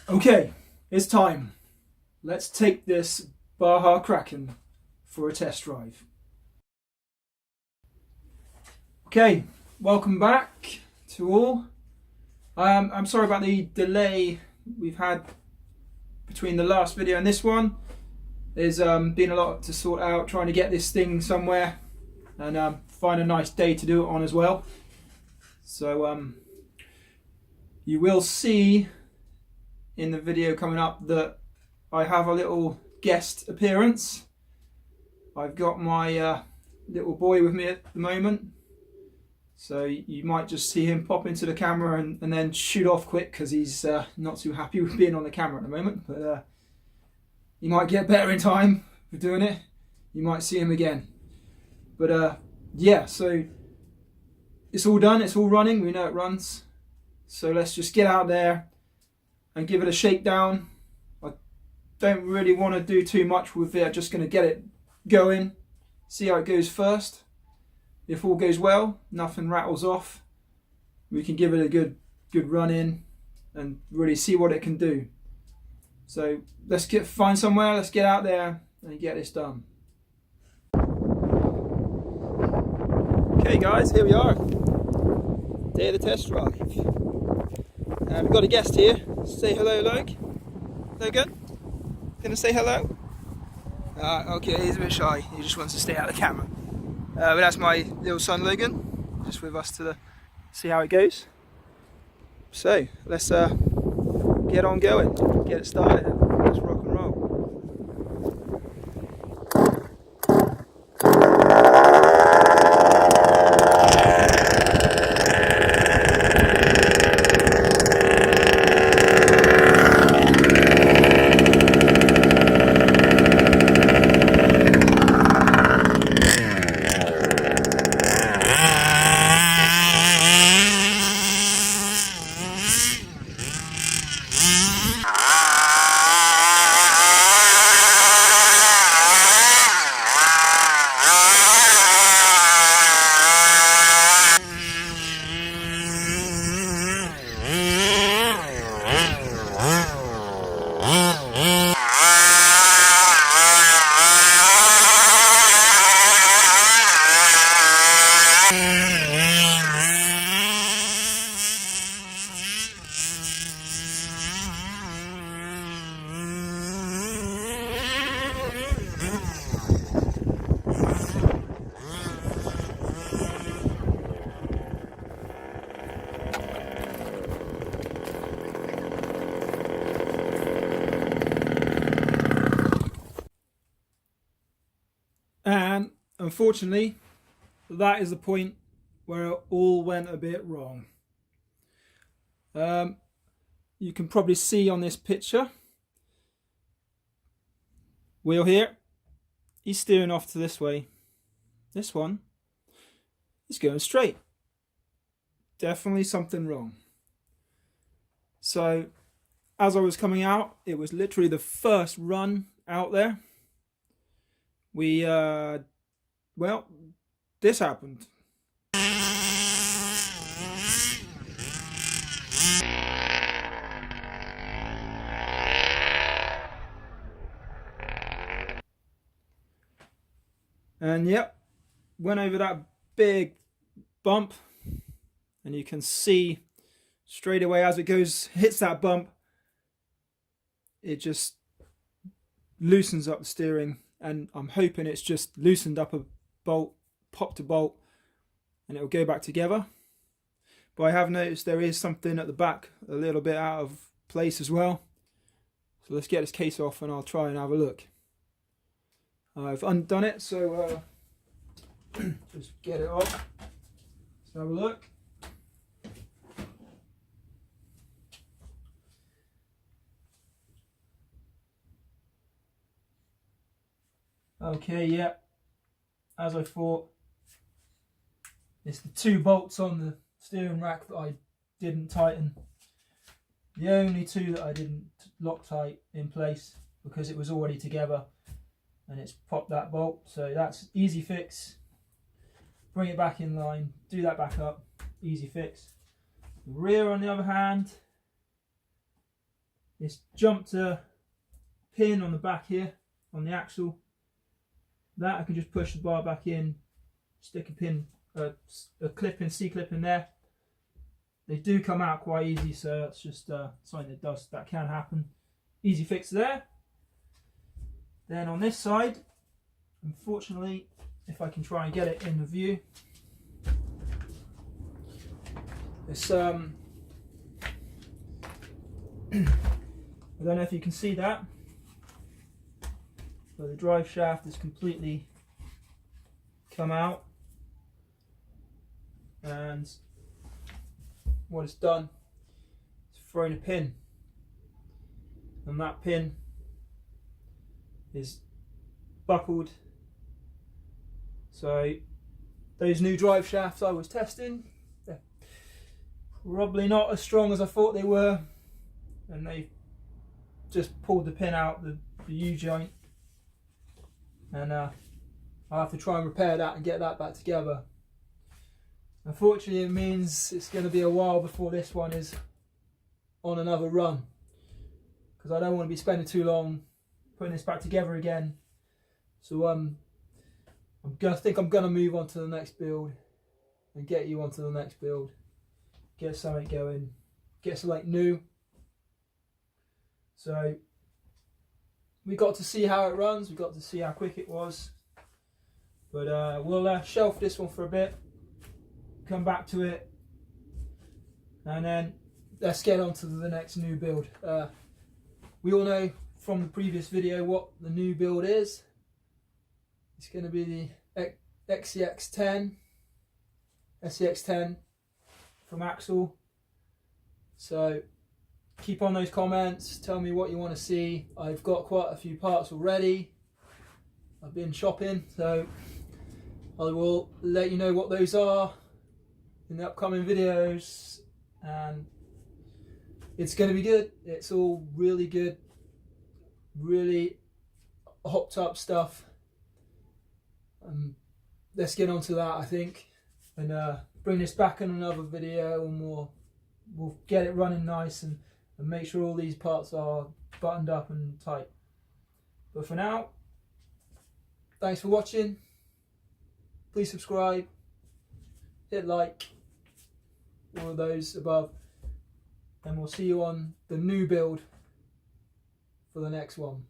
Okay, it's time. Let's take this Baja Kraken for a test drive. Okay, welcome back to all. I'm sorry about the delay we've had between the last video and this one. There's been a lot to sort out, trying to get this thing somewhere and find a nice day to do it on as well. So you will see in the video coming up that I have a little guest appearance. I've got my little boy with me at the moment, so you might just see him pop into the camera and then shoot off quick because he's not too happy with being on the camera at the moment, but he might get better in time for doing it. You might see him again, but yeah, so it's all done, it's all running, we know it runs, so let's just get out there and give it a shakedown. I don't really want to do too much with it, I'm just going to get it going, see how it goes first. If all goes well, nothing rattles off, we can give it a good run in and really see what it can do. So let's find somewhere, let's get out there and get this done. Okay guys, here we are. Day of the test drive. We've got a guest here. Say hello, Logan. Gonna say hello? Okay, he's a bit shy. He just wants to stay out of the camera. But that's my little son Logan, just with us to see how it goes. So let's get on going, get it started, and let's rock and roll. And unfortunately, that is the point where it all went a bit wrong. You can probably see on this picture, wheel here, he's steering off to this way. This one is going straight. Definitely something wrong. So as I was coming out, it was literally the first run out there. We well, this happened. And yep, went over that big bump, and you can see straight away as it hits that bump, it just loosens up the steering, and I'm hoping it's just loosened up a bolt, popped a bolt, and it'll go back together. But I have noticed there is something at the back a little bit out of place as well. So let's get this case off and I'll try and have a look. I've undone it, so just get it off. Let's have a look. Okay, yeah, as I thought, it's the two bolts on the steering rack that I didn't tighten. The only two that I didn't lock tight in place because it was already together, and it's popped that bolt, so that's easy fix. Bring it back in line, do that back up, easy fix. The rear on the other hand, It's jumped a pin on the back here, on the axle. That I can just push the bar back in, stick a pin, a clip in, C-clip in there. They do come out quite easy, so that's just something that can happen. Easy fix there. Then on this side, unfortunately, if I can try and get it in the view, it's I don't know if you can see that, but the drive shaft has completely come out, and what it's done is thrown a pin, and that pin is buckled. So those new drive shafts I was testing, they're probably not as strong as I thought they were, and they just pulled the pin out, the U-joint, and I'll have to try and repair that and get that back together. Unfortunately, it means it's going to be a while before this one is on another run, because I don't want to be spending too long putting this back together again. So I think I'm going to move on to the next build and get you onto the next build, get something going, get something new. So we got to see how it runs, we got to see how quick it was, but we'll shelf this one for a bit, come back to it, and then let's get on to the next new build. We all know from the previous video what the new build is. It's going to be the SCX10 from Axel. So keep on those comments, tell me what you want to see. I've got quite a few parts already. I've been shopping, so I will let you know what those are in the upcoming videos, and it's going to be good. It's all really good, really hopped up stuff. Let's get on to that, I think, and bring this back in another video, and we'll get it running nice and make sure all these parts are buttoned up and tight. But for now, thanks for watching. Please subscribe, hit like, all of those above, and we'll see you on the new build for the next one.